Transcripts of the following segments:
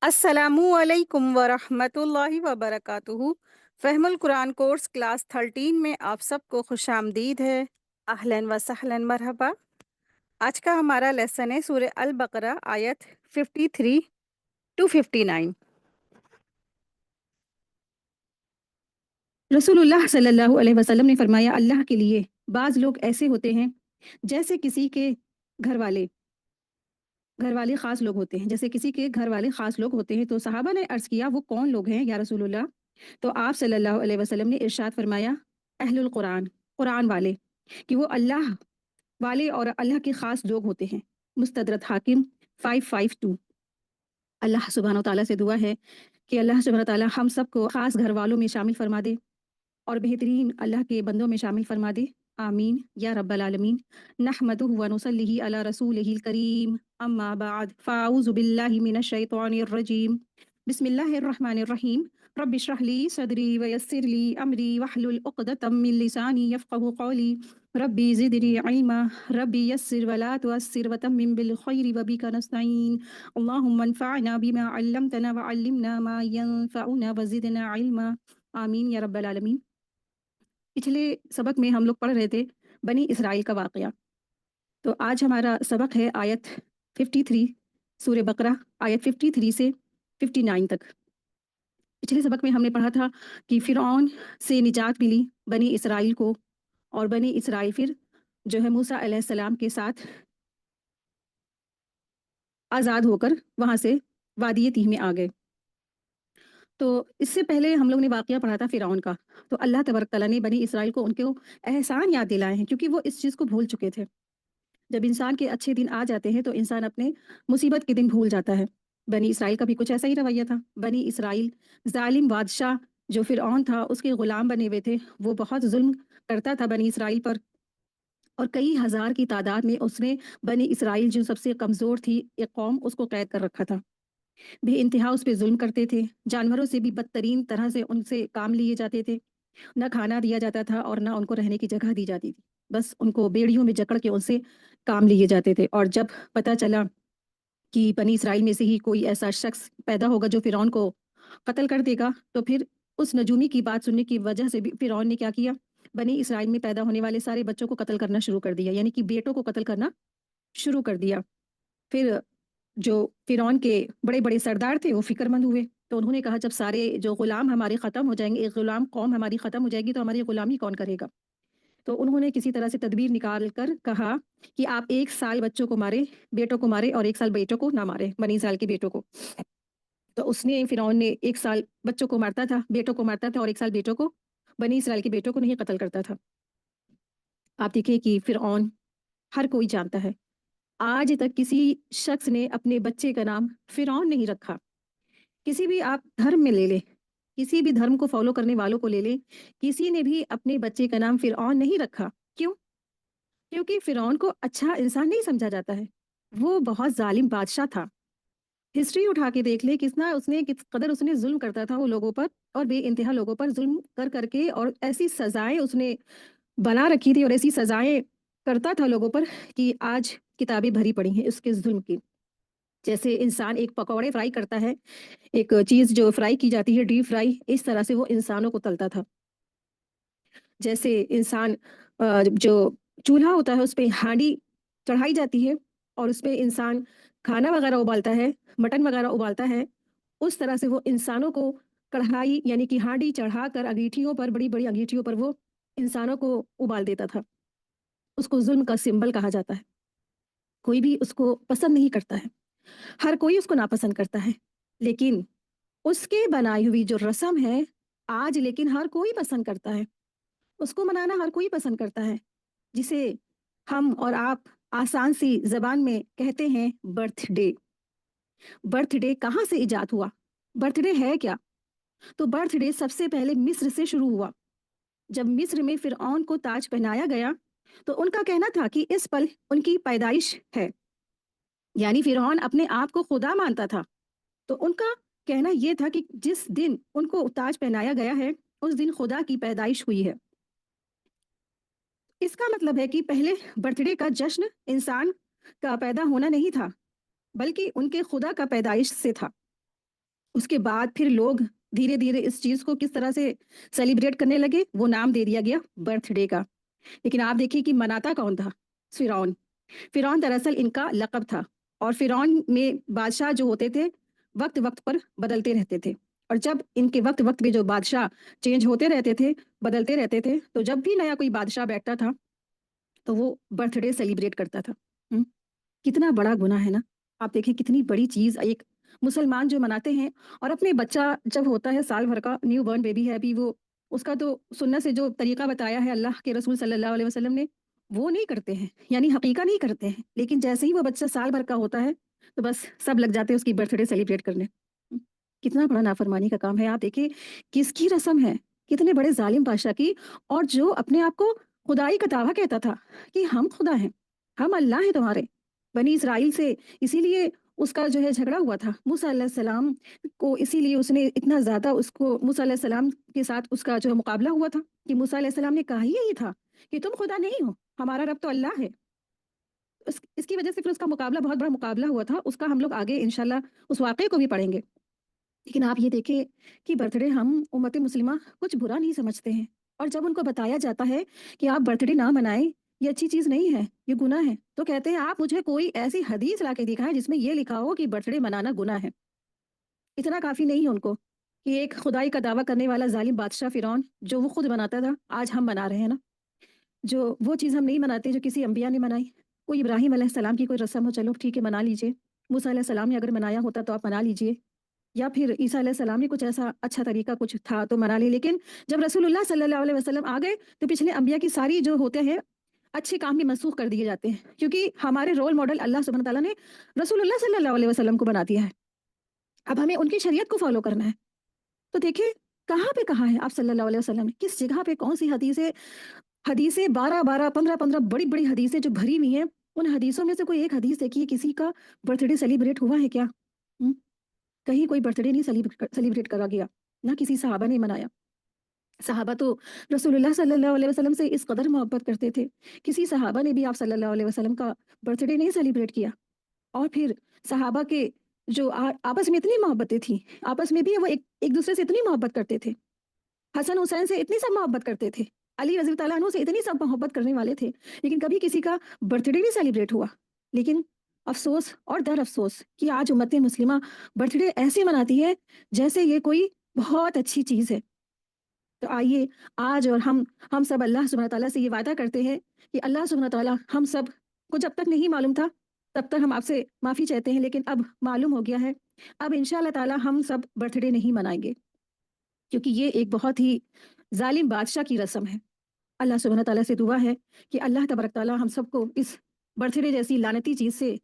السلام علیکم ورحمۃ اللہ وبرکاتہ۔ فہم القرآن کورس کلاس 13 میں آپ سب کو خوش آمدید ہے۔ اہلاً و سہلاً مرحبا۔ آج کا ہمارا لیسن ہے سورہ البقرہ آیت 53 ٹو 59۔ رسول اللہ صلی اللہ علیہ وسلم نے فرمایا، اللہ کے لیے بعض لوگ ایسے ہوتے ہیں جیسے کسی کے گھر والے خاص لوگ ہوتے ہیں، جیسے کسی کے گھر والے خاص لوگ ہوتے ہیں۔ تو صحابہ نے عرض کیا، وہ کون لوگ ہیں یا رسول اللہ؟ تو آپ صلی اللہ علیہ وسلم نے ارشاد فرمایا، اہل القرآن، قرآن والے، کہ وہ اللہ والے اور اللہ کے خاص لوگ ہوتے ہیں۔ مستدرک حاکم 552۔ اللہ سبحانہ و تعالیٰ سے دعا ہے کہ اللہ سبحانہ و تعالیٰ ہم سب کو خاص گھر والوں میں شامل فرما دے اور بہترین اللہ کے بندوں میں شامل فرما دے، آمین یا رب العالمین۔ نحمدہ و نصلی علی رسولہ الکریم، اما بعد، فاعوذ باللہ من الشیطان الرجیم، بسم اللہ الرحمن الرحیم۔ رب اشرح لی صدری ویسر لی امری واحلل عقدۃ من لسانی یفقہوا قولی، ربی زدنی علما، ربی یسر ولا تعسر وتمم بالخیر وبک نستعین، اللہم انفعنا بما علمتنا وعلمنا ما ينفعنا وزدنا علما، آمین یا رب العالمین۔ پچھلے سبق میں ہم لوگ پڑھ رہے تھے بنی اسرائیل کا واقعہ، تو آج ہمارا سبق ہے آیت 53، سورہ بقرہ آیت 53 سے 59 تک۔ پچھلے سبق میں ہم نے پڑھا تھا کہ فرعون سے نجات ملی بنی اسرائیل کو، اور بنی اسرائیل پھر جو ہے موسیٰ علیہ السلام کے ساتھ آزاد ہو کر وہاں سے وادی تیہ میں آ گئے۔ تو اس سے پہلے ہم لوگ نے واقعہ پڑھا تھا فرعون کا، تو اللہ تبارک تعالیٰ نے بنی اسرائیل کو ان کے احسان یاد دلائے ہیں، کیونکہ وہ اس چیز کو بھول چکے تھے۔ جب انسان کے اچھے دن آ جاتے ہیں تو انسان اپنے مصیبت کے دن بھول جاتا ہے۔ بنی اسرائیل کا بھی کچھ ایسا ہی رویہ تھا۔ بنی اسرائیل ظالم بادشاہ جو فرعون تھا اس کے غلام بنے ہوئے تھے، وہ بہت ظلم کرتا تھا بنی اسرائیل پر، اور کئی ہزار کی تعداد میں اس نے بنی اسرائیل جو سب سے کمزور تھی ایک قوم، اس کو قید کر رکھا تھا۔ بے انتہا اس پہ ظلم کرتے تھے، جانوروں سے بھی بدترین طرح سے ان سے کام لیے جاتے تھے، نہ کھانا دیا جاتا تھا اور نہ ان کو رہنے کی جگہ دی جاتی تھی، بس ان کو بیڑیوں میں جکڑ کے ان سے کام لیے جاتے تھے۔ اور جب پتہ چلا کہ بنی اسرائیل میں سے ہی کوئی ایسا شخص پیدا ہوگا جو فرعون کو قتل کر دے گا، تو پھر اس نجومی کی بات سننے کی وجہ سے بھی فرعون نے کیا کیا، بنی اسرائیل میں پیدا ہونے والے سارے بچوں کو قتل کرنا شروع کر دیا، یعنی کہ بیٹوں کو قتل کرنا شروع کر دیا۔ پھر جو فرعون کے بڑے بڑے سردار تھے وہ فکر مند ہوئے، تو انہوں نے کہا، جب سارے جو غلام ہمارے ختم ہو جائیں گے، ایک غلام قوم ہماری ختم ہو جائے گی، تو ہماری غلامی کون کرے گا؟ تو انہوں نے کسی طرح سے تدبیر نکال کر کہا کہ آپ 1 سال بچوں کو مارے، بیٹوں کو مارے، اور 1 سال بیٹوں کو نہ مارے، بنی اسرائیل کے بیٹوں کو۔ تو اس نے فرعون نے 1 سال بچوں کو مارتا تھا، بیٹوں کو مارتا تھا، اور 1 سال بیٹوں کو، بنی اسرائیل کے بیٹوں کو نہیں قتل کرتا تھا۔ آپ دیکھیں کہ فرعون ہر کوئی جانتا ہے، آج تک کسی شخص نے اپنے بچے کا نام فرعون نہیں رکھا۔ کسی بھی آپ دھرم میں لے لیں، کسی بھی دھرم کو فالو کرنے والوں کو لے لیں، کسی نے بھی اپنے بچے کا نام فرعون نہیں رکھا۔ کیوں؟ کیونکہ فرعون کو اچھا انسان نہیں سمجھا جاتا ہے، وہ بہت ظالم بادشاہ تھا۔ ہسٹری اٹھا کے دیکھ لیں کس قدر اس نے ظلم کرتا تھا وہ لوگوں پر، اور بے انتہا لوگوں پر ظلم کر کر کے، اور ایسی سزائیں اس نے بنا رکھی تھی اور ایسی سزائیں کرتا تھا لوگوں پر کہ آج کتابیں بھری پڑی ہیں اس کے ظلم کی۔ جیسے انسان ایک پکوڑے فرائی کرتا ہے، ایک چیز جو فرائی کی جاتی ہے ڈیپ فرائی، اس طرح سے وہ انسانوں کو تلتا تھا۔ جیسے انسان جو چولہا ہوتا ہے اس پہ ہانڈی چڑھائی جاتی ہے اور اس پہ انسان کھانا وغیرہ ابالتا ہے، مٹن وغیرہ ابالتا ہے، اس طرح سے وہ انسانوں کو کڑھائی یعنی کہ ہانڈی چڑھا کر انگیٹھیوں پر، بڑی بڑی انگیٹھیوں پر وہ انسانوں کو ابال دیتا تھا۔ اس کو ظلم کا سمبل کہا جاتا ہے، کوئی بھی اس کو پسند نہیں کرتا ہے، ہر کوئی اس کو ناپسند کرتا ہے، لیکن اس کے بنائی ہوئی جو رسم ہے آج لیکن ہر کوئی پسند کرتا ہے، اس کو منانا ہر کوئی پسند کرتا ہے، جسے ہم اور آپ آسان سی زبان میں کہتے ہیں برتھ ڈے۔ برتھ ڈے کہاں سے ایجاد ہوا؟ برتھ ڈے ہے کیا؟ تو برتھ ڈے سب سے پہلے مصر سے شروع ہوا۔ جب مصر میں فرعون کو تاج پہنایا گیا تو ان کا کہنا تھا کہ اس پل ان کی پیدائش ہے، یعنی فرعون اپنے آپ کو خدا مانتا تھا، تو ان کا کہنا یہ تھا کہ جس دن ان کو تاج پہنایا گیا ہے اس دن خدا کی پیدائش ہوئی ہے۔ اس کا مطلب ہے کہ پہلے برتھ ڈے کا جشن انسان کا پیدا ہونا نہیں تھا، بلکہ ان کے خدا کا پیدائش سے تھا۔ اس کے بعد پھر لوگ دھیرے دھیرے اس چیز کو کس طرح سے سیلیبریٹ کرنے لگے، وہ نام دے دیا گیا برتھ ڈے کا۔ لیکن آپ دیکھیے کہ مناتا کون تھا؟ فرعون۔ فرعون دراصل ان کا لقب تھا، اور فرعون میں بادشاہ جو ہوتے تھے وقت وقت پر بدلتے رہتے تھے، اور جب ان کے وقت وقت پہ جو بادشاہ چینج ہوتے رہتے تھے، بدلتے رہتے تھے، تو جب بھی نیا کوئی بادشاہ بیٹھتا تھا تو وہ برتھ ڈے سیلیبریٹ کرتا تھا۔ ہم، کتنا بڑا گناہ ہے نا! آپ دیکھیں کتنی بڑی چیز ایک مسلمان جو مناتے ہیں، اور اپنے بچہ جب ہوتا ہے سال بھر کا، نیو بورن بیبی ہے ابھی، وہ اس کا تو سنت سے جو طریقہ بتایا ہے اللہ کے رسول صلی اللہ علیہ وسلم نے، وہ نہیں کرتے ہیں، یعنی حقیقہ نہیں کرتے ہیں، لیکن جیسے ہی وہ بچہ سال بھر کا ہوتا ہے تو بس سب لگ جاتے ہیں اس کی برتھ ڈے سیلیبریٹ کرنے۔ کتنا بڑا نافرمانی کا کام ہے! آپ دیکھیں کس کی رسم ہے، کتنے بڑے ظالم بادشاہ کی، اور جو اپنے آپ کو خدائی کا دعویٰ کہتا تھا کہ ہم خدا ہیں، ہم اللہ ہیں تمہارے، بنی اسرائیل سے۔ اسی لیے اس کا جو ہے جھگڑا ہوا تھا موسیٰ علیہ السلام کو، اسی لیے اس نے اتنا زیادہ اس کو، موسیٰ علیہ السلام کے ساتھ اس کا جو مقابلہ ہوا تھا، کہ موسیٰ علیہ السلام نے کہا ہی یہی تھا کہ تم خدا نہیں ہو، ہمارا رب تو اللہ ہے۔ اس کی وجہ سے پھر اس کا مقابلہ، بہت بڑا مقابلہ ہوا تھا اس کا، ہم لوگ آگے انشاءاللہ اس واقعے کو بھی پڑھیں گے۔ لیکن آپ یہ دیکھیں کہ برتھ ڈے ہم امت مسلمہ کچھ برا نہیں سمجھتے ہیں، اور جب ان کو بتایا جاتا ہے کہ آپ برتھ ڈے نہ منائیں، یہ اچھی چیز نہیں ہے، یہ گناہ ہے، تو کہتے ہیں آپ مجھے کوئی ایسی حدیث لا کے دکھائیں جس میں یہ لکھا ہو کہ برتھ ڈے منانا گناہ ہے۔ اتنا کافی نہیں ہے ان کو کہ ایک خدائی کا دعویٰ کرنے والا ظالم بادشاہ فرعون، جو وہ خود بناتا تھا، آج ہم بنا رہے ہیں نا، جو وہ چیز ہم نہیں مناتے جو کسی انبیاء نے منائی۔ کوئی ابراہیم علیہ السلام کی کوئی رسم ہو، چلو ٹھیک ہے منا لیجئے، موسیٰ علیہ السلام نے اگر منایا ہوتا تو آپ منا لیجئے، یا پھر عیسیٰ علیہ السلام نے کچھ ایسا اچھا طریقہ کچھ تھا تو منا لی۔ لیکن جب رسول اللہ صلی اللہ علیہ وسلم آ گئے تو پچھلے انبیاء کی ساری جو ہوتے ہیں اچھے کام بھی منسوخ کر دیے جاتے ہیں، کیونکہ ہمارے رول ماڈل اللہ سبحانہ تعالیٰ نے رسول اللہ صلی اللہ علیہ وسلم کو بنا دیا ہے، اب ہمیں ان کی شریعت کو فالو کرنا ہے۔ تو دیکھیں کہاں پہ کہا ہے آپ صلی اللہ علیہ وسلم نے، کس جگہ پہ کون سی حدیثیں، حدیثیں 12 12 15 15 بڑی بڑی حدیثیں جو بھری ہوئی ہیں، ان حدیثوں میں سے کوئی ایک حدیث دیکھیے کسی کا برتھ ڈے سیلیبریٹ ہوا ہے کیا؟ ہم؟ کہیں کوئی برتھ ڈے نہیں سیلیبریٹ کرا گیا، نہ کسی صحابہ نے منایا۔ صحابہ تو رسول اللہ صلی اللہ علیہ وسلم سے اس قدر محبت کرتے تھے، کسی صحابہ نے بھی آپ صلی اللہ علیہ وسلم کا برتھ ڈے نہیں سیلیبریٹ کیا۔ اور پھر صحابہ کے جو آپس میں اتنی محبتیں تھیں، آپس میں بھی وہ ایک دوسرے سے اتنی محبت کرتے تھے، حسن حسین سے اتنی سب محبت کرتے تھے، علی رضی اللہ عنہ سے اتنی سب محبت کرنے والے تھے، لیکن کبھی کسی کا برتھ ڈے نہیں سیلیبریٹ ہوا۔ لیکن افسوس اور در افسوس کہ آج امت مسلمہ برتھ ڈے ایسے مناتی ہے جیسے یہ کوئی بہت اچھی چیز ہے۔ تو آئیے آج، اور ہم سب اللہ سبحانہ تعالیٰ سے یہ وعدہ کرتے ہیں کہ اللہ سبحانہ تعالیٰ ہم سب کو، جب تک نہیں معلوم تھا تب تک ہم آپ سے معافی چاہتے ہیں، لیکن اب معلوم ہو گیا ہے، اب انشاءاللہ تعالیٰ ہم سب برتھ ڈے نہیں منائیں گے، کیونکہ یہ ایک بہت ہی ظالم بادشاہ کی رسم ہے۔ اللہ سبحانہ تعالیٰ سے دعا ہے کہ اللہ تبارک تعالیٰ ہم سب کو اس برتھ ڈے جیسی لعنتی چیز سے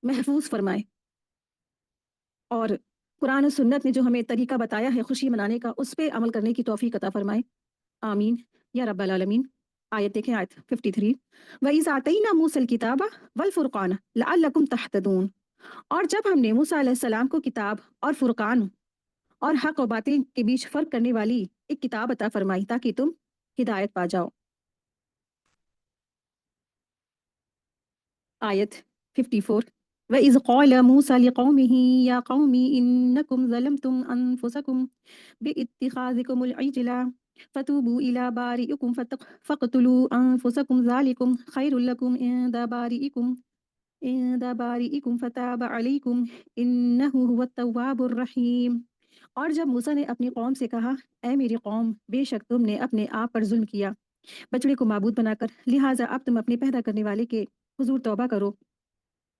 محفوظ فرمائے، اور قرآن و سنت نے جو ہمیں طریقہ بتایا ہے خوشی منانے کا، اس پہ عمل کرنے کی توفیق عطا فرمائے، آمین یا رب العالمین۔ آیت دیکھیں، آیت 53، وَإِذْ آتَيْنَا مُوسَى الْكِتَابَ وَالْفُرْقَانَ لَعَلَّكُمْ تَهْتَدُونَ، اور جب ہم نے موسیٰ علیہ السلام کو کتاب اور فرقان اور حق و باطل کے بیچ فرق کرنے والی ایک کتاب عطا فرمائی تاکہ تم ہدایت پا جاؤ۔ آیت 54، وَإِذْ قَالَ مُوسَى لِقَوْمِهِ يَا قَوْمِ إِنَّكُمْ ظَلَمْتُمْ أَنفُسَكُمْ بِاتِّخَاذِكُمُ الْعِجْلَ فَتُوبُوا إِلَى بَارِئِكُمْ فَاقْتُلُوا أَنفُسَكُمْ ذَلِكُمْ خَيْرٌ لَكُمْ عِندَ بَارِئِكُمْ فَتَابَ عَلَيْكُمْ إِنَّهُ هُوَ التَّوَّابُ الرَّحِيمُ۔ اور جب موسیٰ نے اپنی قوم سے کہا، اے میری قوم، بے شک تم نے اپنے آپ پر ظلم کیا بچڑے کو معبود بنا کر، لہٰذا اب تم اپنے پیدا کرنے والے کے حضور توبہ کرو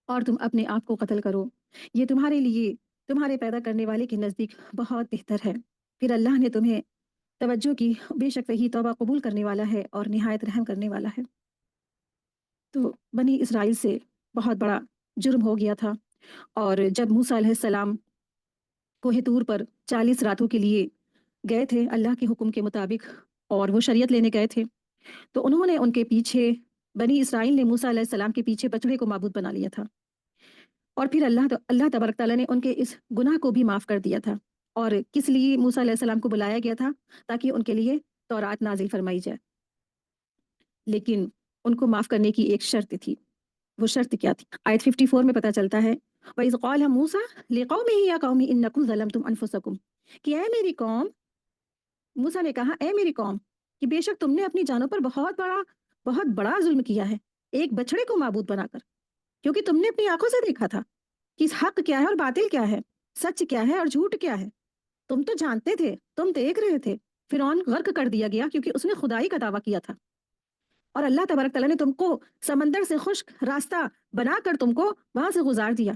اور تم اپنے آپ کو قتل کرو، یہ تمہارے لیے تمہارے پیدا کرنے والے کے نزدیک بہت بہتر ہے۔ پھر اللہ نے تمہیں توجہ کی، بے شک وہی توبہ قبول کرنے والا ہے اور نہایت رحم کرنے والا ہے۔ تو بنی اسرائیل سے بہت بڑا جرم ہو گیا تھا، اور جب موسیٰ علیہ السلام کوہ طور پر 40 راتوں کے لیے گئے تھے اللہ کے حکم کے مطابق، اور وہ شریعت لینے گئے تھے، تو انہوں نے ان کے پیچھے، بنی اسرائیل نے موسیٰ علیہ السلام کے پیچھے بچڑے کو معبود بنا لیا تھا، اور پھر اللہ تبارک تعالیٰ نے ان کے اس گناہ کو بھی معاف کر دیا تھا۔ اور کس لیے موسیٰ علیہ السلام کو بلایا گیا تھا؟ تاکہ ان کے لیے تورات نازل فرمائی جائے، لیکن ان کو معاف کرنے کی ایک شرط تھی۔ وہ شرط کیا تھی؟ آیت 54 میں پتہ چلتا ہے، وَإِذْ قَالَ مُوسَىٰ لِقَوْمِهِ يَا قَوْمِ إِنَّكُمْ ظَلَمْتُمْ أَنفُسَكُمْ کہ اے میری قوم، موسیٰ نے کہا اے میری قوم کہ بے شک تم نے اپنی جانوں پر بہت بڑا ظلم کیا ہے، ایک بچڑے کو معبود بنا کر، کیونکہ تم نے اپنی آنکھوں سے دیکھا تھا کہ حق کیا ہے اور باطل کیا ہے، سچ کیا ہے اور جھوٹ کیا ہے۔ تم تو جانتے تھے، تم دیکھ رہے تھے۔ فرعون غرق کر دیا گیا کیونکہ اس نے خدائی کا دعویٰ کیا تھا، اور اللہ تبارک تعالیٰ نے تم کو سمندر سے خشک راستہ بنا کر تم کو وہاں سے گزار دیا۔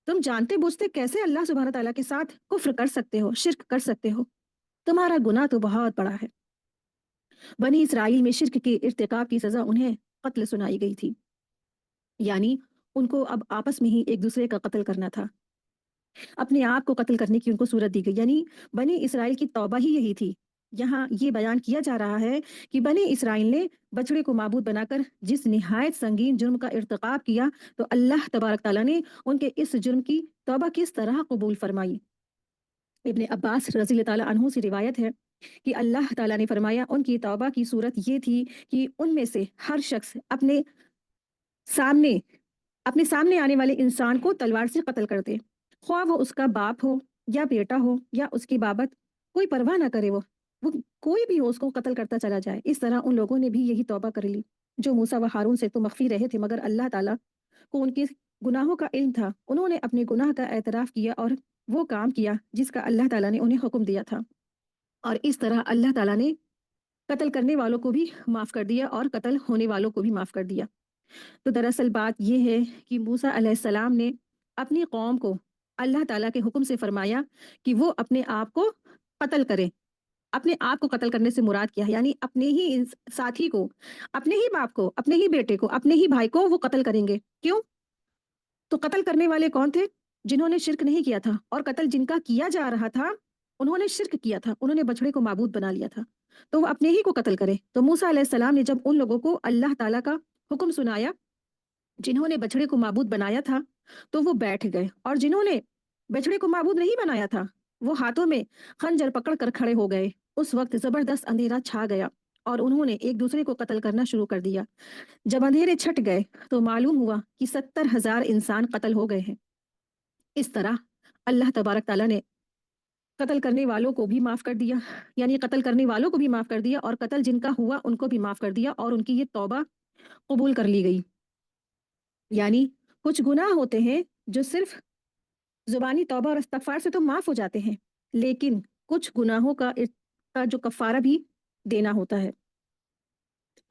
تم جانتے بوجھتے کیسے اللہ سبحانہ تعالیٰ کے ساتھ کفر کر سکتے ہو، شرک کر سکتے ہو؟ تمہارا گناہ تو بہت بڑا ہے۔ بنی اسرائیل میں شرک کے ارتکاب کی سزا انہیں قتل سنائی گئی تھی، یعنی ان کو اب آپس میں ہی ایک دوسرے کا قتل کرنا تھا، اپنے آپ کو قتل کرنے کی ان کو صورت دی گئی، یعنی بنی اسرائیل کی توبہ ہی یہی تھی۔ یہاں یہ بیان کیا جا رہا ہے کہ بنی اسرائیل نے بچڑے کو معبود بنا کر جس نہایت سنگین جرم کا ارتکاب کیا، تو اللہ تبارک تعالیٰ نے ان کے اس جرم کی توبہ کس طرح قبول فرمائی۔ ابن عباس رضی اللہ تعالیٰ عنہ سے روایت ہے کہ اللہ تعالیٰ نے فرمایا ان کی توبہ کی صورت یہ تھی کہ ان میں سے ہر شخص سامنے اپنے سامنے آنے والے انسان کو تلوار سے قتل کر دے، خواہ وہ اس کا باپ ہو یا بیٹا ہو یا اس کی بابت، کوئی پرواہ نہ کرے، وہ کوئی بھی ہو اس کو قتل کرتا چلا جائے۔ اس طرح ان لوگوں نے بھی یہی توبہ کر لی جو موسیٰ و ہارون سے تو مخفی رہے تھے، مگر اللہ تعالیٰ کو ان کے گناہوں کا علم تھا۔ انہوں نے اپنے گناہ کا اعتراف کیا اور وہ کام کیا جس کا اللہ تعالیٰ نے انہیں حکم دیا تھا، اور اس طرح اللہ تعالیٰ نے قتل کرنے والوں کو بھی معاف کر دیا اور قتل ہونے والوں کو بھی معاف کر دیا۔ تو دراصل بات یہ ہے کہ موسیٰ علیہ السلام نے اپنی قوم کو اللہ تعالیٰ کے حکم سے فرمایا کہ وہ اپنے آپ کو قتل کریں۔ اپنے آپ کو قتل کرنے سے مراد کیا ہے؟ یعنی اپنے ہی ساتھی کو، اپنے ہی باپ کو، اپنے ہی بیٹے کو، اپنے ہی بھائی کو وہ قتل کریں گے۔ کیوں؟ تو قتل کرنے والے کون تھے؟ جنہوں نے شرک نہیں کیا تھا، اور قتل جن کا کیا جا رہا تھا انہوں نے شرک کیا تھا، انہوں نے بچڑے کو معبود بنا لیا تھا، تو وہ اپنے ہی کو قتل کرے۔ تو موسیٰ علیہ السلام نے جب ان لوگوں کو اللہ تعالیٰ کا حکم سنایا جنہوں نے بچڑے کو معبود بنایا تھا، تو وہ بیٹھ گئے، اور جنہوں نے بچڑے کو معبود نہیں بنایا تھا وہ ہاتھوں میں خنجر پکڑ کر کھڑے ہو گئے۔ اس وقت زبردست اندھیرا چھا گیا اور انہوں نے ایک دوسرے کو قتل کرنا شروع کر دیا۔ جب اندھیرے چھٹ گئے تو معلوم ہوا کہ 70,000 انسان قتل ہو گئے ہیں۔ اس طرح اللہ تبارک تعالیٰ نے قتل کرنے والوں کو بھی معاف کر دیا، یعنی قتل کرنے والوں کو بھی معاف کر دیا، اور قتل جن کا ہوا ان کو بھی معاف کر دیا، اور ان کی یہ توبہ قبول کر لی گئی۔ یعنی کچھ گناہ ہوتے ہیں جو صرف زبانی توبہ اور استغفار سے تو معاف ہو جاتے ہیں، لیکن کچھ گناہوں کا جو کفارہ بھی دینا ہوتا ہے،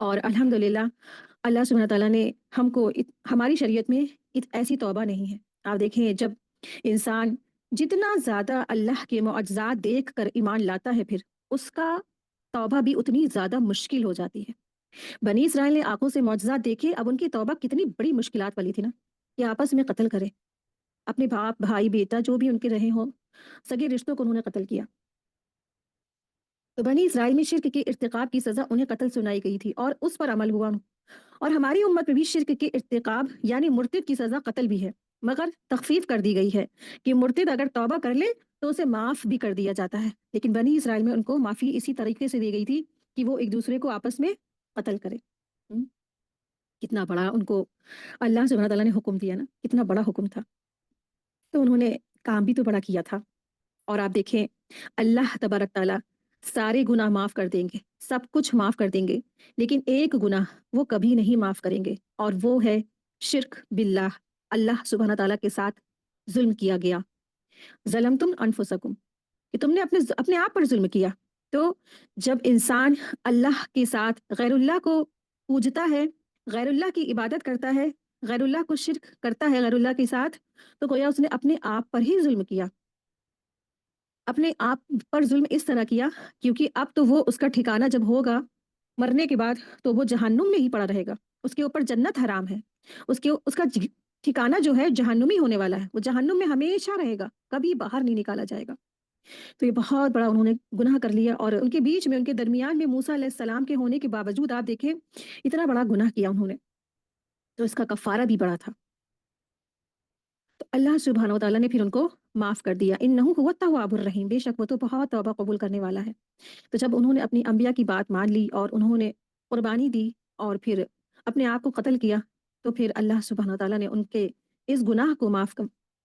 اور الحمدللہ اللہ سبحانہ تعالیٰ نے ہم کو ہماری شریعت میں ایسی توبہ نہیں ہے۔ آپ دیکھیں جب انسان جتنا زیادہ اللہ کے معجزات دیکھ کر ایمان لاتا ہے، پھر اس کا توبہ بھی اتنی زیادہ مشکل ہو جاتی ہے۔ بنی اسرائیل نے آنکھوں سے معجزات دیکھے، اب ان کی توبہ کتنی بڑی مشکلات والی تھی نا، کہ آپس میں قتل کرے، اپنے باپ بھائی بیٹا جو بھی ان کے رہے ہوں سگے رشتوں کو انہوں نے قتل کیا۔ تو بنی اسرائیل میں شرک کے ارتکاب کی سزا انہیں قتل سنائی گئی تھی اور اس پر عمل ہوا، اور ہماری امت میں بھی شرک کے ارتکاب یعنی مرتد کی سزا قتل بھی ہے، مگر تخفیف کر دی گئی ہے کہ مرتد اگر توبہ کر لے تو اسے معاف بھی کر دیا جاتا ہے، لیکن بنی اسرائیل میں ان کو معافی اسی طریقے سے دی گئی تھی کہ وہ ایک دوسرے کو آپس میں قتل کرے۔ کتنا بڑا ان کو اللہ سبحانہ تعالیٰ نے حکم دیا نا، کتنا بڑا حکم تھا، تو انہوں نے کام بھی تو بڑا کیا تھا۔ اور آپ دیکھیں اللہ تبارک تعالیٰ سارے گناہ معاف کر دیں گے، سب کچھ معاف کر دیں گے، لیکن ایک گناہ وہ کبھی نہیں معاف کریں گے، اور وہ ہے شرک باللہ، اللہ سبحانہ تعالیٰ کے ساتھ ظلم کیا گیا۔ ظلمتم انفسکم کہ تم نے اپنے آپ پر ظلم کیا۔ تو جب انسان اللہ کے ساتھ غیر اللہ کو پوجتا ہے، غیر اللہ کی عبادت کرتا ہے، غیر اللہ کو شرک کرتا ہے غیر اللہ کے ساتھ، تو گویا اس نے اپنے آپ پر ہی ظلم کیا، اپنے آپ پر ظلم اس طرح کیا کیونکہ اب تو وہ اس کا ٹھکانہ جب ہوگا مرنے کے بعد تو وہ جہنم میں ہی پڑا رہے گا، اس کے اوپر جنت حرام ہے، اس کا ٹھکانہ جو ہے جہنمی ہونے والا ہے، وہ جہنم میں ہمیشہ رہے گا، کبھی باہر نہیں نکالا جائے گا۔ تو یہ بہت بڑا انہوں نے گناہ کر لیا، اور ان کے بیچ میں ان کے درمیان میں موسیٰ علیہ السلام کے ہونے کے باوجود آپ دیکھیں اتنا بڑا گناہ کیا انہوں نے، تو اس کا کفارہ بھی بڑا تھا۔ تو اللہ سبحانہ و تعالیٰ نے پھر ان کو معاف کر دیا، انہ هو التواب الرحیم، بے شک وہ تو بہت توبہ قبول کرنے والا ہے۔ تو جب انہوں نے اپنی انبیاء کی بات مان لی اور انہوں نے قربانی دی اور پھر اپنے آپ کو قتل کیا، تو پھر اللہ سبحانہ و تعالیٰ نے ان کے اس گناہ کو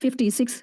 56,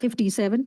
57,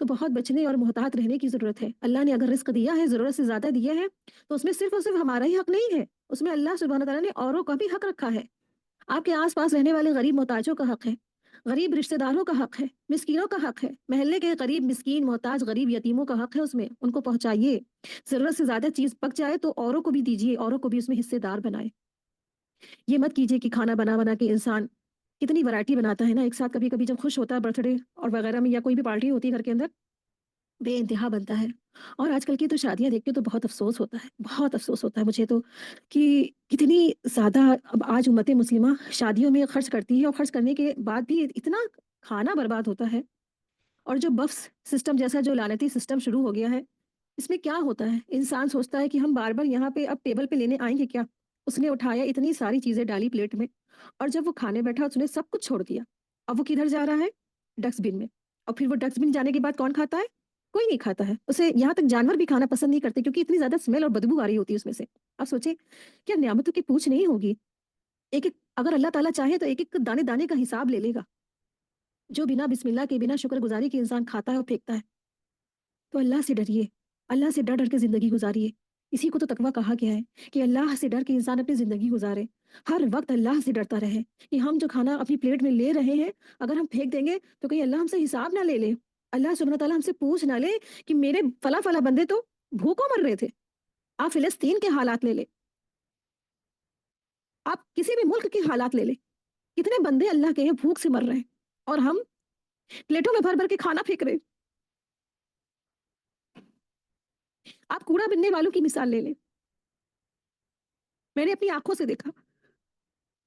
تو بہت بچنے اور محتاط رہنے کی ضرورت ہے۔ اللہ نے اگر رزق دیا ہے، ضرورت سے زیادہ دیا ہے، تو اس میں صرف اور صرف ہمارا ہی حق نہیں ہے، اس میں اللہ سبحانہ تعالیٰ نے اوروں کا بھی حق رکھا ہے۔ آپ کے آس پاس رہنے والے غریب محتاجوں کا حق ہے، غریب رشتہ داروں کا حق ہے، مسکینوں کا حق ہے، محلے کے قریب مسکین محتاج غریب یتیموں کا حق ہے، اس میں ان کو پہنچائیے۔ ضرورت سے زیادہ چیز پک جائے تو اوروں کو بھی دیجیے، اوروں کو بھی اس میں حصے دار بنائے۔ یہ مت کیجیے کہ کھانا بنا بنا کے انسان کتنی ورائٹی بناتا ہے نا ایک ساتھ، کبھی کبھی جب خوش ہوتا ہے برتھ ڈے اور وغیرہ میں یا کوئی بھی پارٹی ہوتی ہے گھر کے اندر، بے انتہا بنتا ہے۔ اور آج کل کی تو شادیاں دیکھ کے تو بہت افسوس ہوتا ہے، بہت افسوس ہوتا ہے مجھے تو، کہ کتنی زیادہ اب آج امت مسلمہ شادیوں میں خرچ کرتی ہے، اور خرچ کرنے کے بعد بھی اتنا کھانا برباد ہوتا ہے۔ اور جو بفس سسٹم جیسا جو لعنتی سسٹم شروع ہو گیا ہے، اس میں کیا ہوتا ہے، انسان سوچتا ہے کہ ہم بار بار یہاں پہ اب ٹیبل پہ لینے آئیں گے کیا؟ اس نے اٹھایا، اتنی ساری چیزیں ڈالی پلیٹ میں، اور جب وہ کھانے بیٹھا اس نے سب کچھ چھوڑ دیا۔ اب وہ کدھر جا رہا ہے؟ ڈسٹ بن میں۔ اور پھر وہ ڈسٹ بن جانے کے بعد کون کھاتا ہے؟ کوئی نہیں کھاتا ہے اسے، یہاں تک جانور بھی کھانا پسند نہیں کرتے، کیونکہ اتنی زیادہ اسمیل اور بدبو آ رہی ہوتی ہے اس میں سے۔ اب سوچیں، کیا نعمتوں کی پوچھ نہیں ہوگی؟ ایک ایک اگر اللہ تعالیٰ چاہے تو ایک ایک دانے دانے کا حساب لے لے گا، جو بنا بسم اللہ کے، بنا شکر گزاری کے انسان کھاتا ہے اور پھینکتا ہے۔ تو اللہ سے ڈریے، اللہ سے ڈر ڈر کے زندگی گزاریے۔ اسی کو تو تقویٰ کہا گیا ہے کہ اللہ سے ڈر کے انسان اپنی زندگی گزارے، ہر وقت اللہ سے ڈرتا رہے کہ ہم جو کھانا اپنی پلیٹ میں لے رہے ہیں، اگر ہم پھینک دیں گے تو کہیں اللہ ہم سے حساب نہ لے لے، اللہ سبحانہ تعالیٰ ہم سے پوچھ نہ لے کہ میرے فلاں فلاں بندے تو بھوکوں مر رہے تھے۔ آپ فلسطین کے حالات لے لے، آپ کسی بھی ملک کے حالات لے لے، کتنے بندے اللہ کے ہیں بھوک سے مر رہے ہیں، اور ہم پلیٹوں میں بھر بھر کے کھانا پھینک رہے ہیں۔ آپ کوڑا بننے والوں کی مثال لے لیں، میں نے اپنی آنکھوں سے دیکھا،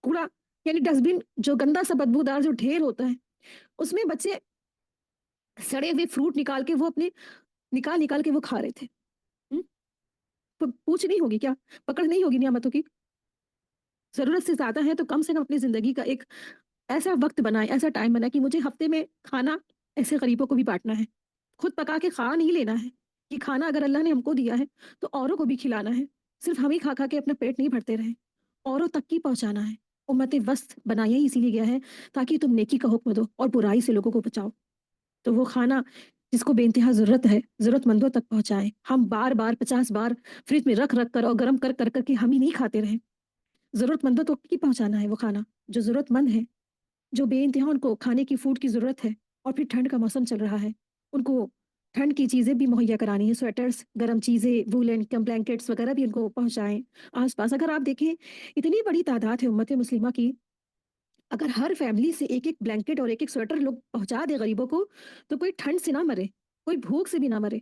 کوڑا یعنی ڈسٹ بن جو گندا سا بدبودار جو ڈھیر ہوتا ہے، اس میں بچے سڑے ہوئے فروٹ نکال کے وہ اپنے نکال نکال کے وہ کھا رہے تھے۔ ہم؟ تو پوچھ نہیں ہوگی کیا؟ پکڑ نہیں ہوگی نعمتوں کی؟ ضرورت سے زیادہ ہے تو کم سے کم اپنی زندگی کا ایک ایسا وقت بنائے، ایسا ٹائم بنائے کہ مجھے ہفتے میں کھانا ایسے غریبوں کو بھی بانٹنا ہے، خود پکا کے کھا نہیں لینا ہے، کہ کھانا اگر اللہ نے ہم کو دیا ہے تو اوروں کو بھی کھلانا ہے، صرف ہم ہی کھا کھا کے اپنا پیٹ نہیں بھرتے رہیں، اوروں تک کی پہنچانا ہے۔ امت وسط بنایا ہی اسی لیے گیا ہے تاکہ تم نیکی کا حکم دو اور برائی سے لوگوں کو بچاؤ۔ تو وہ کھانا جس کو بے انتہا ضرورت ہے، ضرورت مندوں تک پہنچائیں۔ ہم بار بار 50 بار فریج میں رکھ رکھ کر اور گرم کر کر کر کے ہم ہی نہیں کھاتے رہیں، ضرورت مندوں تک کی پہنچانا ہے وہ کھانا، جو ضرورت مند ہے، جو بے انتہا ان کو کھانے کی فوڈ کی ضرورت ہے۔ اور پھر ٹھنڈ کا موسم چل رہا ہے، ان کو ٹھنڈ کی چیزیں بھی مہیا کرانی ہے، سویٹرز، گرم چیزیں، وولن بلینکٹس وغیرہ بھی ان کو پہنچائیں آس پاس۔ اگر آپ دیکھیں اتنی بڑی تعداد ہے امت مسلمہ کی، اگر ہر فیملی سے ایک ایک بلینکٹ اور ایک ایک سویٹر لوگ پہنچا دے غریبوں کو، تو کوئی ٹھنڈ سے نہ مرے، کوئی بھوک سے بھی نہ مرے۔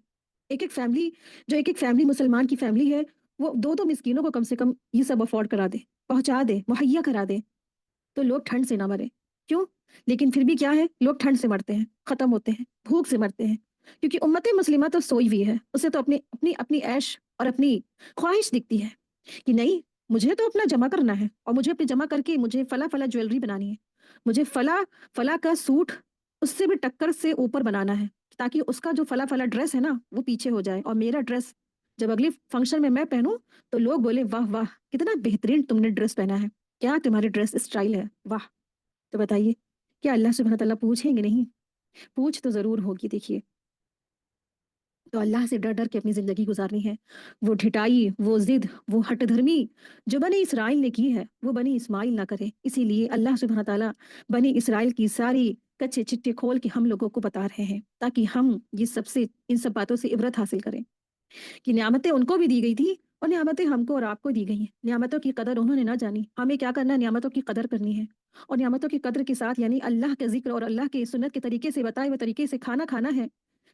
ایک ایک فیملی، جو ایک ایک فیملی مسلمان کی فیملی ہے، وہ دو دو مسکینوں کو کم سے کم یہ سب افورڈ کرا دے، پہنچا دے، مہیا کرا دے، تو لوگ ٹھنڈ سے نہ مرے۔ کیوں؟ لیکن پھر بھی کیا ہے، لوگ ٹھنڈ سے مرتے ہیں، ختم ہوتے ہیں، بھوک سے مرتے ہیں، کیونکہ امت مسلمہ تو سوئی ہوئی ہے، اسے تو اپنی اپنی اپنی عیش اور اپنی خواہش دکھتی ہے کہ نہیں، مجھے تو اپنا جمع کرنا ہے، اور مجھے اپنے جمع کر کے مجھے فلاں فلاں جویلری بنانی ہے، مجھے فلاں فلاں کا سوٹ اس سے بھی ٹکر سے اوپر بنانا ہے، تاکہ اس کا جو فلاں فلاں ڈریس ہے نا وہ پیچھے ہو جائے، اور میرا ڈریس جب اگلی فنکشن میں پہنوں تو لوگ بولے واہ واہ کتنا بہترین تم نے ڈریس پہنا ہے، کیا تمہاری ڈریس اسٹائل ہے، واہ۔ تو بتائیے، کیا اللہ سبحانہ تعالیٰ پوچھیں گے نہیں؟ پوچھ تو ضرور ہوگی۔ دیکھیے، تو اللہ سے ڈر ڈر کے اپنی زندگی گزارنی ہے۔ وہ ڈھٹائی، وہ ضد، وہ ہٹ دھرمی جو بنی اسرائیل نے کی ہے، وہ بنی اسماعیل نہ کرے۔ اسی لیے اللہ سبحانہ تعالیٰ بنی اسرائیل کی ساری کچے چٹے کھول کے ہم لوگوں کو بتا رہے ہیں، تاکہ ہم یہ سب سے ان سب باتوں سے عبرت حاصل کریں کہ نعمتیں ان کو بھی دی گئی تھی، اور نعمتیں ہم کو اور آپ کو دی گئی ہیں۔ نعمتوں کی قدر انہوں نے نہ جانی، ہمیں کیا کرنا ہے، نعمتوں کی قدر کرنی ہے، اور نعمتوں کی قدر کے ساتھ یعنی اللہ کے ذکر اور اللہ کے سنت کے طریقے سے بتائے ہوئے طریقے سے کھانا کھانا ہے،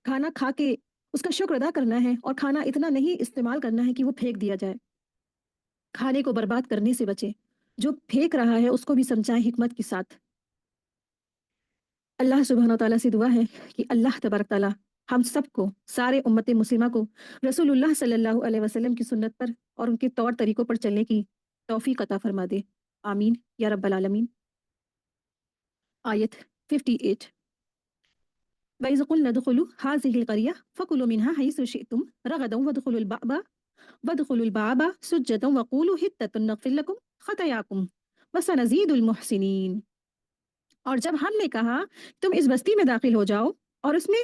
کھانا کھا کے اس کا شکر ادا کرنا ہے، اور کھانا اتنا نہیں استعمال کرنا ہے کہ وہ پھینک دیا جائے۔ کھانے کو برباد کرنے سے بچے، جو پھینک رہا ہے اس کو بھی سمجھائیں حکمت کے ساتھ۔ اللہ سبحانہ تعالیٰ سے دعا ہے کہ اللہ تبارک تعالیٰ ہم سب کو، سارے امت مسلمہ کو رسول اللہ صلی اللہ علیہ وسلم کی سنت پر اور ان کے طور طریقوں پر چلنے کی توفیق عطا فرما دے، آمین یا رب العالمین۔ آیت 58۔ وَإِذْ قُلْنَا ادْخُلُوا هَٰذِهِ الْقَرْيَةَ فَكُلُوا مِنْهَا حَيْثُ شِئْتُمْ رَغَدًا وَادْخُلُوا الْبَابَ سُجَّدًا وَقُولُوا حِطَّةٌ نَغْفِرْ لَكُمْ خَطَايَاكُمْ وَسَنَزِيدُ الْمُحْسِنِينَ۔ اور جب ہم نے کہا تم اس بستی میں داخل ہو جاؤ اور اس میں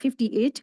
58,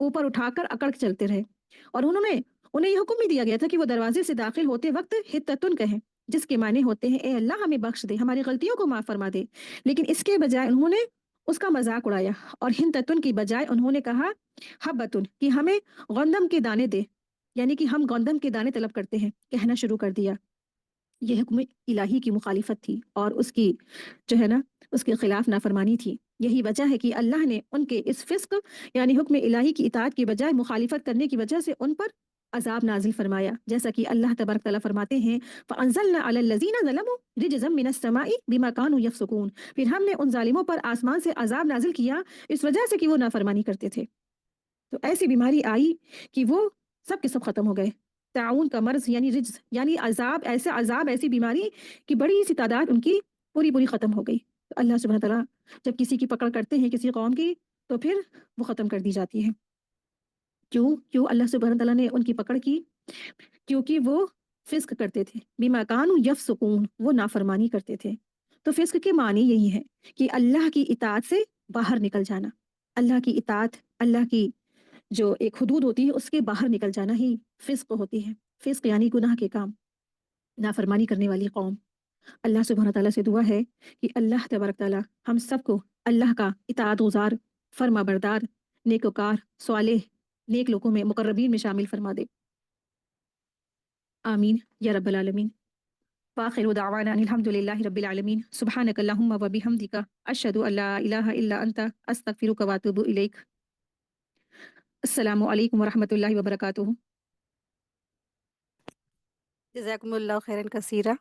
اوپر اٹھا کر اکڑ کے چلتے رہے، اور انہیں یہ حکم بھی دیا گیا تھا کہ وہ دروازے سے داخل ہوتے وقت حتتن کہیں، جس کے معنی ہوتے ہیں اے اللہ ہمیں بخش دے، ہماری غلطیوں کو معاف فرما دے۔ لیکن اس کے بجائے انہوں نے اس کا مذاق اڑایا، اور ہنتتن کی بجائے انہوں نے کہا حبتن، کہ ہمیں گندم کے دانے دے، یعنی کہ ہم گندم کے دانے طلب کرتے ہیں، کہنا شروع کر دیا۔ یہ حکم الہی کی مخالفت تھی، اور اس کی جو ہے نا اس کے خلاف نافرمانی تھی۔ یہی وجہ ہے کہ اللہ نے ان کے اس فسق یعنی حکم الہی کی اطاعت کی بجائے مخالفت کرنے کی وجہ سے ان پر عذاب نازل فرمایا، جیسا کہ اللہ تبارک تعالیٰ فرماتے ہیں فَأَنزَلْنَا عَلَى الَّذِينَ ظَلَمُوا رِجْزًا مِّنَ السَّمَاءِ بِمَا كَانُوا يَفْسُقُونَ، پھر ہم نے ان ظالموں پر آسمان سے عذاب نازل کیا اس وجہ سے کہ وہ نافرمانی کرتے تھے۔ تو ایسی بیماری آئی کہ وہ سب کے سب ختم ہو گئے۔ تعاون کا مرض یعنی رجز یعنی عذاب ایسی بیماری کہ بڑی سی تعداد ان کی پوری ختم ہو گئی۔ تو اللہ سبحانہ تعالیٰ جب کسی کی پکڑ کرتے ہیں کسی قوم کی تو پھر وہ ختم کر دی جاتی ہے۔ کیوں اللہ سبحانہ تعالیٰ نے ان کی پکڑ کی؟ کیونکہ وہ فسق کرتے تھے، بما کانوا یفسقون، وہ نافرمانی کرتے تھے۔ تو فسق کے معنی یہی ہے کہ اللہ کی اطاعت سے باہر نکل جانا، اللہ کی اطاعت، اللہ کی جو ایک حدود ہوتی ہے اس کے باہر نکل جانا ہی فسق ہوتی ہے۔ فسق یعنی گناہ کے کام، نافرمانی کرنے والی قوم۔ اللہ سبحانہ تعالیٰ سے دعا ہے کہ اللہ تبارک تعالیٰ ہم سب کو اللہ کا اطاعت گزار، فرما بردار، نیکوکار، صالح، نیک لوگوں میں، مقربین میں شامل فرما دے۔ آمین یا رب العالمین۔ وآخر دعوانا ان الحمد للہ رب العالمین، سبحانک اللہم و بحمدک، اشہد ان لا الہ الا انت، استغفرک و اتوب الیک۔ السلام علیکم ورحمۃ اللہ وبرکاتہ۔ جزاکم اللہ خیرا کثیرا۔